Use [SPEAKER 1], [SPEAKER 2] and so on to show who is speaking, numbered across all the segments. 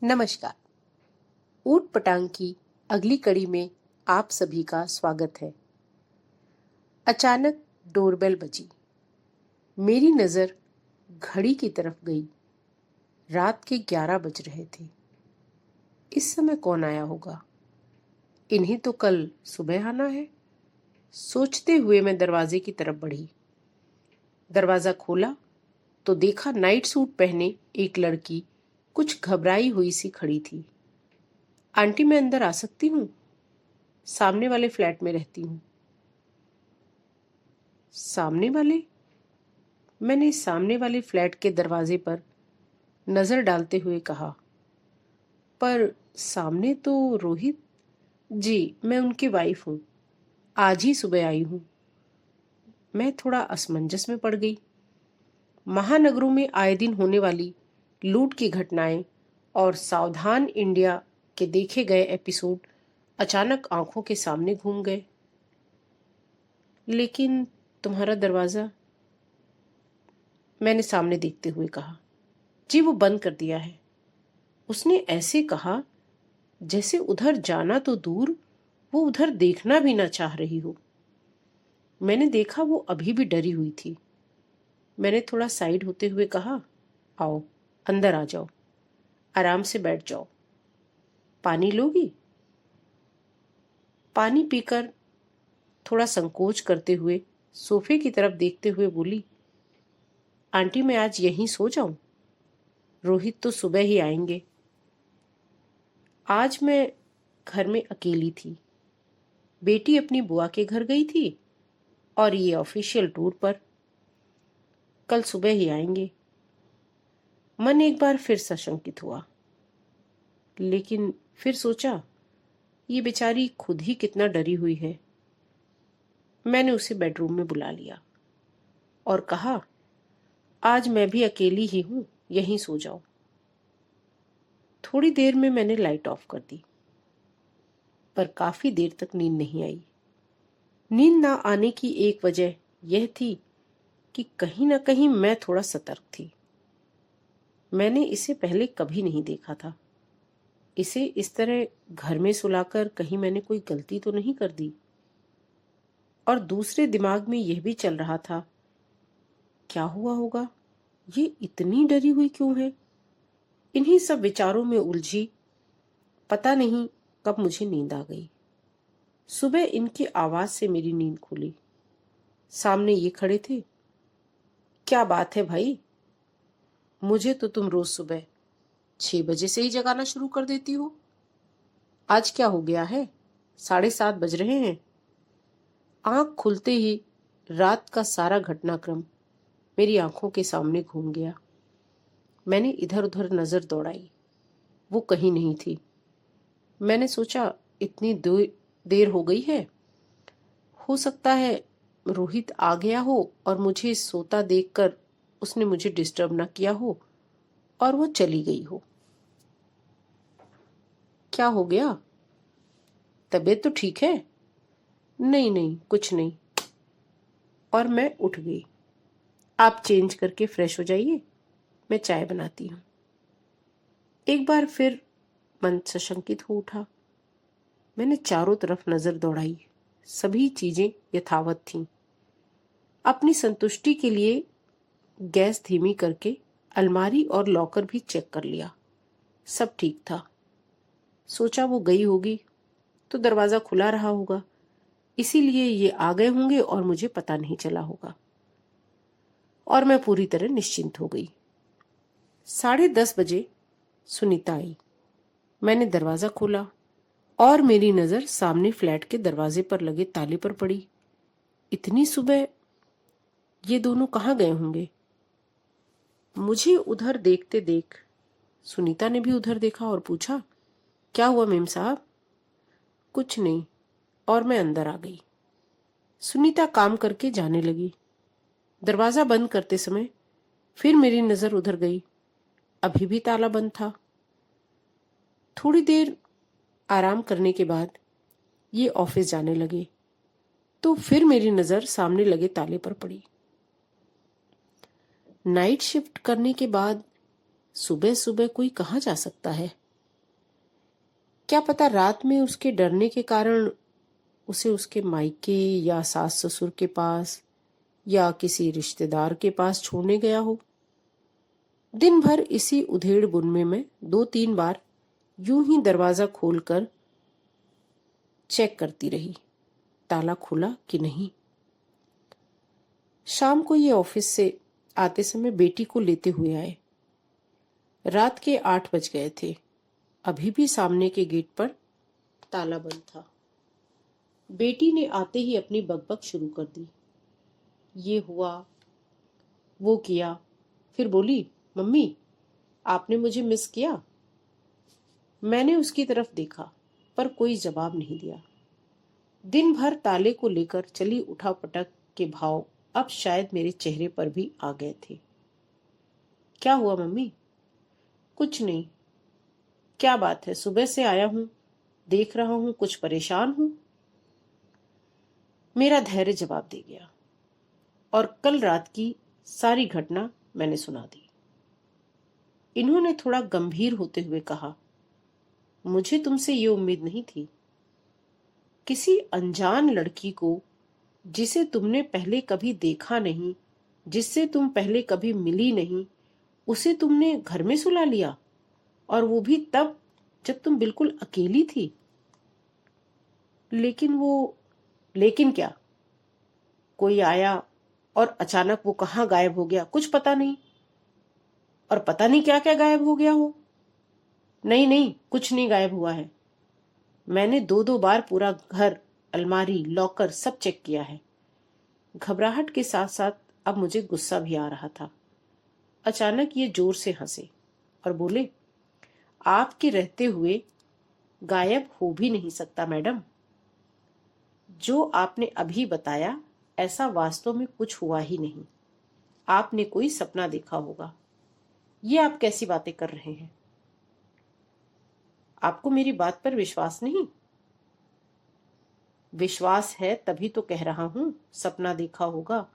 [SPEAKER 1] नमस्कार। ऊट पटांग की अगली कड़ी में आप सभी का स्वागत है। अचानक डोरबेल बजी। मेरी नजर घड़ी की तरफ गई। रात के 11 बज रहे थे। इस समय कौन आया होगा? इन्हें तो कल सुबह आना है। सोचते हुए मैं दरवाजे की तरफ बढ़ी। दरवाजा खोला तो देखा नाइट सूट पहने एक लड़की कुछ घबराई हुई सी खड़ी थी। आंटी, मैं अंदर आ सकती हूँ? सामने वाले फ्लैट में रहती हूँ। सामने वाले? मैंने सामने वाले फ्लैट के दरवाजे पर नजर डालते हुए कहा, पर सामने तो रोहित जी, मैं उनकी वाइफ हूँ। आज ही सुबह आई हूँ। मैं थोड़ा असमंजस में पड़ गई। महानगरों में आए दिन होने वाली लूट की घटनाएं और सावधान इंडिया के देखे गए एपिसोड अचानक आंखों के सामने घूम गए। लेकिन तुम्हारा दरवाजा? मैंने सामने देखते हुए कहा। जी, वो बंद कर दिया है। उसने ऐसे कहा जैसे उधर जाना तो दूर, वो उधर देखना भी ना चाह रही हो। मैंने देखा वो अभी भी डरी हुई थी। मैंने थोड़ा साइड होते हुए कहा, आओ अंदर आ जाओ, आराम से बैठ जाओ। पानी लोगी? पानी पीकर थोड़ा संकोच करते हुए सोफे की तरफ देखते हुए बोली, आंटी मैं आज यहीं सो जाऊं? रोहित तो सुबह ही आएंगे। आज मैं घर में अकेली थी। बेटी अपनी बुआ के घर गई थी और ये ऑफिशियल टूर पर। कल सुबह ही आएंगे। मन एक बार फिर सशंकित हुआ, लेकिन फिर सोचा ये बेचारी खुद ही कितना डरी हुई है। मैंने उसे बेडरूम में बुला लिया और कहा, आज मैं भी अकेली ही हूं, यहीं सो जाओ। थोड़ी देर में मैंने लाइट ऑफ कर दी, पर काफी देर तक नींद नहीं आई। नींद ना आने की एक वजह यह थी कि कहीं ना कहीं मैं थोड़ा सतर्क थी। मैंने इसे पहले कभी नहीं देखा था। इसे इस तरह घर में सुलाकर कहीं मैंने कोई गलती तो नहीं कर दी। और दूसरे दिमाग में यह भी चल रहा था, क्या हुआ होगा? ये इतनी डरी हुई क्यों है? इन्हीं सब विचारों में उलझी पता नहीं कब मुझे नींद आ गई। सुबह इनकी आवाज से मेरी नींद खुली। सामने ये खड़े थे। क्या बात है भाई? मुझे तो तुम रोज सुबह 6 बजे से ही जगाना शुरू कर देती हो। आज क्या हो गया है? 7:30 बज रहे हैं। आंख खुलते ही रात का सारा घटनाक्रम मेरी आंखों के सामने घूम गया। मैंने इधर उधर नजर दौड़ाई, वो कहीं नहीं थी। मैंने सोचा इतनी देर हो गई है, हो सकता है रोहित आ गया हो और मुझे सोता देखकर उसने मुझे डिस्टर्ब ना किया हो और वो चली गई हो। क्या हो गया? तबीयत तो ठीक है? नहीं नहीं, कुछ नहीं। और मैं उठ गई। आप चेंज करके फ्रेश हो जाइए, मैं चाय बनाती हूँ। एक बार फिर मन सशंकित हो उठा। मैंने चारों तरफ नजर दौड़ाई। सभी चीजें यथावत थीं। अपनी संतुष्टि के लिए गैस धीमी करके अलमारी और लॉकर भी चेक कर लिया। सब ठीक था। सोचा वो गई होगी तो दरवाजा खुला रहा होगा, इसीलिए ये आ गए होंगे और मुझे पता नहीं चला होगा। और मैं पूरी तरह निश्चिंत हो गई। 10:30 बजे सुनीता आई। मैंने दरवाजा खोला और मेरी नजर सामने फ्लैट के दरवाजे पर लगे ताले पर पड़ी। इतनी सुबह ये दोनों कहाँ गए होंगे? मुझे उधर देखते देख सुनीता ने भी उधर देखा और पूछा, क्या हुआ मेम साहब? कुछ नहीं। और मैं अंदर आ गई। सुनीता काम करके जाने लगी। दरवाजा बंद करते समय फिर मेरी नजर उधर गई। अभी भी ताला बंद था। थोड़ी देर आराम करने के बाद ये ऑफिस जाने लगे तो फिर मेरी नजर सामने लगे ताले पर पड़ी। नाइट शिफ्ट करने के बाद सुबह सुबह कोई कहाँ जा सकता है? क्या पता रात में उसके डरने के कारण उसे उसके मायके या सास ससुर के पास या किसी रिश्तेदार के पास छोड़ने गया हो। दिन भर इसी उधेड़ बुन में मैं 2-3 बार यूं ही दरवाजा खोलकर चेक करती रही, ताला खुला कि नहीं। शाम को ये ऑफिस से आते समय बेटी को लेते हुए आए। रात के 8 बज गए थे। अभी भी सामने के गेट पर ताला बंद था। बेटी ने आते ही अपनी बकबक शुरू कर दी। ये हुआ, वो किया। फिर बोली, मम्मी आपने मुझे मिस किया? मैंने उसकी तरफ देखा पर कोई जवाब नहीं दिया। दिन भर ताले को लेकर चली उठापटक के भाव अब शायद मेरे चेहरे पर भी आ गए थे। क्या हुआ मम्मी? कुछ नहीं। क्या बात है, सुबह से आया हूं, देख रहा हूं कुछ परेशान हूं। मेरा धैर्य जवाब दे गया और कल रात की सारी घटना मैंने सुना दी। इन्होंने थोड़ा गंभीर होते हुए कहा, मुझे तुमसे ये उम्मीद नहीं थी। किसी अनजान लड़की को जिसे तुमने पहले कभी देखा नहीं, जिससे तुम पहले कभी मिली नहीं, उसे तुमने घर में सुला लिया, और वो भी तब जब तुम बिल्कुल अकेली थी। लेकिन क्या? कोई आया और अचानक वो कहाँ गायब हो गया, कुछ पता नहीं। और पता नहीं क्या क्या गायब हो गया हो। नहीं नहीं, कुछ नहीं गायब हुआ है। मैंने 2-2 बार पूरा घर, अलमारी, लॉकर सब चेक किया है। घबराहट के साथ साथ अब मुझे गुस्सा भी आ रहा था। अचानक ये जोर से हंसे और बोले, आपके रहते हुए गायब हो भी नहीं सकता मैडम। जो आपने अभी बताया ऐसा वास्तव में कुछ हुआ ही नहीं। आपने कोई सपना देखा होगा। ये आप कैसी बातें कर रहे हैं? आपको मेरी बात पर विश्वास नहीं? विश्वास है तभी तो कह रहा हूं सपना देखा होगा।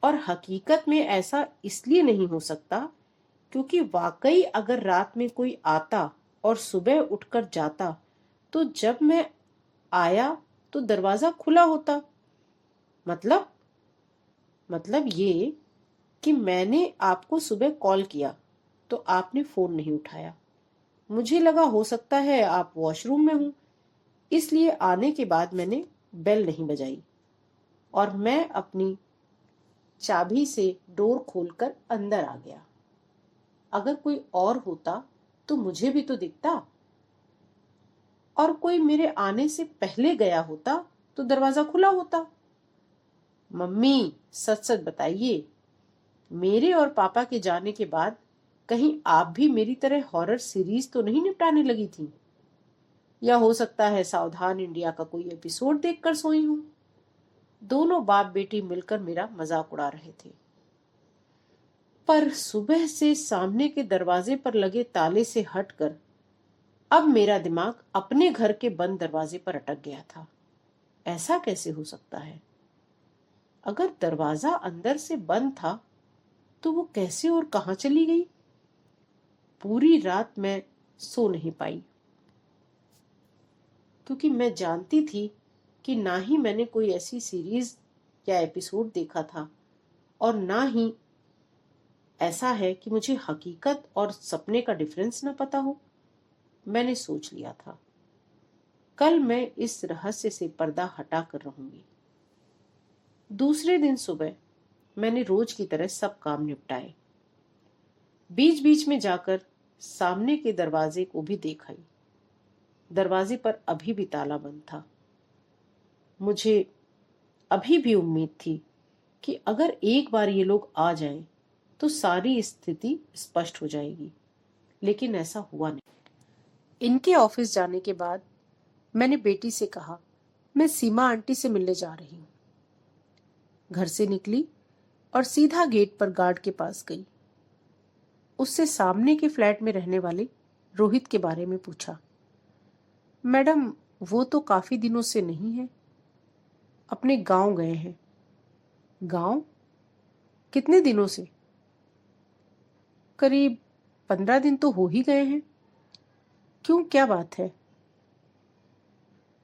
[SPEAKER 1] और हकीकत में ऐसा इसलिए नहीं हो सकता क्योंकि वाकई अगर रात में कोई आता और सुबह उठकर जाता तो जब मैं आया तो दरवाजा खुला होता। मतलब मतलब ये कि मैंने आपको सुबह कॉल किया तो आपने फोन नहीं उठाया। मुझे लगा हो सकता है आप वॉशरूम में हूं, इसलिए आने के बाद मैंने बेल नहीं बजाई और मैं अपनी चाबी से डोर खोलकर अंदर आ गया। अगर कोई और होता तो मुझे भी तो दिखता, और कोई मेरे आने से पहले गया होता तो दरवाजा खुला होता। मम्मी सच सच बताइए, मेरे और पापा के जाने के बाद कहीं आप भी मेरी तरह हॉरर सीरीज तो नहीं निपटाने लगी थी? या हो सकता है सावधान इंडिया का कोई एपिसोड देखकर सोई हूं। दोनों बाप बेटी मिलकर मेरा मजाक उड़ा रहे थे। पर सुबह से सामने के दरवाजे पर लगे ताले से हटकर अब मेरा दिमाग अपने घर के बंद दरवाजे पर अटक गया था। ऐसा कैसे हो सकता है? अगर दरवाजा अंदर से बंद था तो वो कैसे और कहां चली गई? पूरी रात मैं सो नहीं पाई क्योंकि मैं जानती थी कि ना ही मैंने कोई ऐसी सीरीज या एपिसोड देखा था और ना ही ऐसा है कि मुझे हकीकत और सपने का डिफरेंस न पता हो। मैंने सोच लिया था, कल मैं इस रहस्य से पर्दा हटा कर रहूंगी। दूसरे दिन सुबह मैंने रोज की तरह सब काम निपटाए। बीच बीच में जाकर सामने के दरवाजे को भी देखा। दरवाजे पर अभी भी ताला बंद था। मुझे अभी भी उम्मीद थी कि अगर एक बार ये लोग आ जाएं तो सारी स्थिति स्पष्ट हो जाएगी, लेकिन ऐसा हुआ नहीं। इनके ऑफिस जाने के बाद मैंने बेटी से कहा, मैं सीमा आंटी से मिलने जा रही हूं। घर से निकली और सीधा गेट पर गार्ड के पास गई। उससे सामने के फ्लैट में रहने वाले रोहित के बारे में पूछा। मैडम, वो तो काफी दिनों से नहीं है, अपने गांव गए हैं। गांव? कितने दिनों से? करीब 15 दिन तो हो ही गए हैं। क्यों, क्या बात है?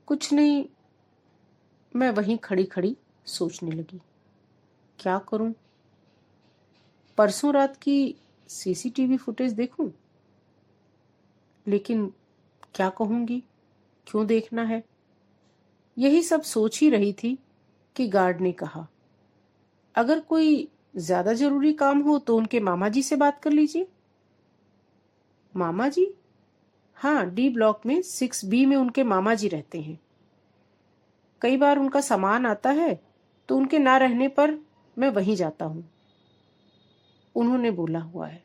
[SPEAKER 1] कुछ नहीं, मैं वहीं खड़ी खड़ी सोचने लगी, क्या करूं? परसों रात की सीसीटीवी फुटेज देखूं? लेकिन क्या कहूंगी, क्यों देखना है? यही सब सोच ही रही थी कि गार्ड ने कहा, अगर कोई ज्यादा जरूरी काम हो तो उनके मामा जी से बात कर लीजिए। मामा जी? हाँ, डी ब्लॉक में 6B में उनके मामा जी रहते हैं। कई बार उनका सामान आता है तो उनके ना रहने पर मैं वहीं जाता हूं। उन्होंने बोला हुआ है।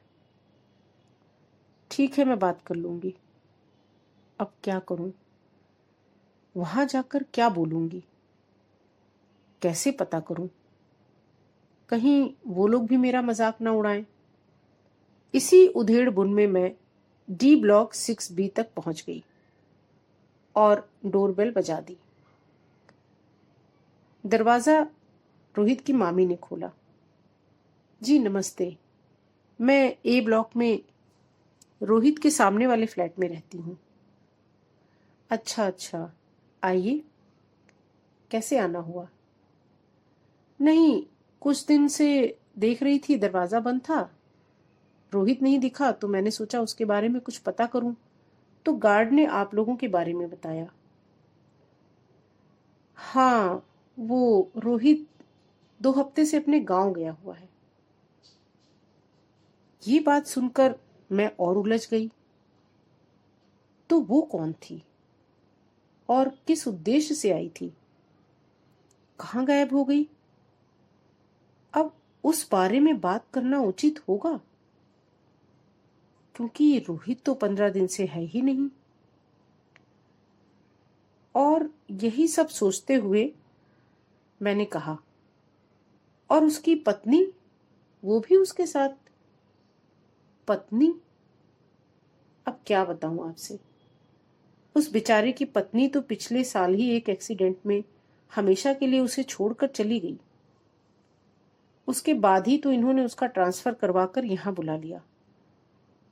[SPEAKER 1] ठीक है, मैं बात कर लूंगी। अब क्या करूं? वहां जाकर क्या बोलूंगी? कैसे पता करूं? कहीं वो लोग भी मेरा मजाक ना उड़ाएं। इसी उधेड़ बुन में मैं डी ब्लॉक 6B तक पहुंच गई और डोरबेल बजा दी। दरवाजा रोहित की मामी ने खोला। जी नमस्ते, मैं ए ब्लॉक में रोहित के सामने वाले फ्लैट में रहती हूँ। अच्छा अच्छा, आइए। कैसे आना हुआ? नहीं, कुछ दिन से देख रही थी दरवाजा बंद था, रोहित नहीं दिखा तो मैंने सोचा उसके बारे में कुछ पता करूं, तो गार्ड ने आप लोगों के बारे में बताया। हाँ, वो रोहित 2 हफ्ते से अपने गांव गया हुआ है। ये बात सुनकर मैं और उलझ गई। तो वो कौन थी और किस उद्देश्य से आई थी? कहाँ गायब हो गई? अब उस बारे में बात करना उचित होगा, क्योंकि रोहित तो 15 दिन से है ही नहीं। और यही सब सोचते हुए मैंने कहा, और उसकी पत्नी, वो भी उसके साथ? पत्नी? अब क्या बताऊं आपसे। उस बेचारे की पत्नी तो पिछले साल ही एक एक्सीडेंट में हमेशा के लिए उसे छोड़कर चली गई। उसके बाद ही तो इन्होंने उसका ट्रांसफर करवाकर यहाँ बुला लिया।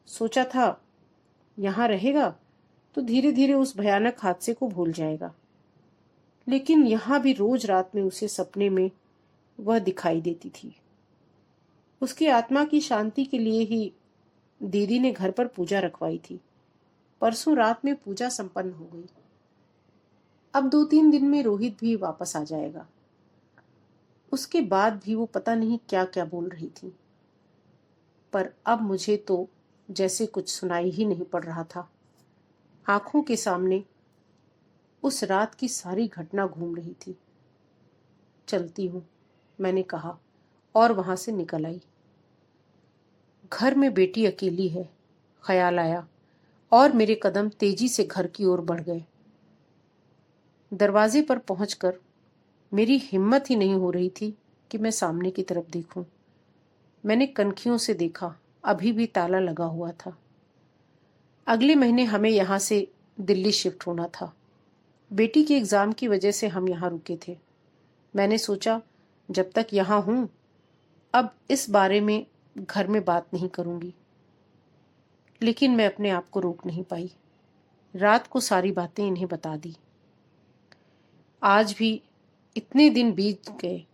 [SPEAKER 1] सोचा था यहाँ रहेगा तो धीरे धीरे उस भयानक हादसे को भूल जाएगा, लेकिन यहाँ भी रोज रात में उसे सपने में वह दिखाई देती थी। उसकी आत्मा की शांति के लिए ही दीदी ने घर पर पूजा रखवाई थी। परसों रात में पूजा संपन्न हो गई। अब 2-3 दिन में रोहित भी वापस आ जाएगा। उसके बाद भी वो पता नहीं क्या क्या बोल रही थी, पर अब मुझे तो जैसे कुछ सुनाई ही नहीं पड़ रहा था। आंखों के सामने उस रात की सारी घटना घूम रही थी। चलती हूँ, मैंने कहा और वहां से निकल आई। घर में बेटी अकेली है, ख्याल आया और मेरे कदम तेजी से घर की ओर बढ़ गए। दरवाजे पर पहुंचकर मेरी हिम्मत ही नहीं हो रही थी कि मैं सामने की तरफ देखूं। मैंने कनखियों से देखा, अभी भी ताला लगा हुआ था। अगले महीने हमें यहाँ से दिल्ली शिफ्ट होना था। बेटी के एग्जाम की वजह से हम यहाँ रुके थे। मैंने सोचा जब तक यहाँ हूं, अब इस बारे में घर में बात नहीं करूंगी, लेकिन मैं अपने आप को रोक नहीं पाई। रात को सारी बातें इन्हें बता दी। आज भी इतने दिन बीत गए,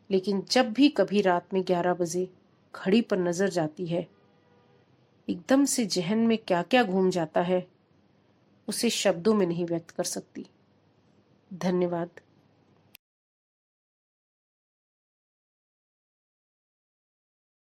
[SPEAKER 1] लेकिन जब भी कभी रात में 11 बजे घड़ी पर नजर जाती है, एकदम से जहन में क्या क्या घूम जाता है, उसे शब्दों में नहीं व्यक्त कर सकती। धन्यवाद।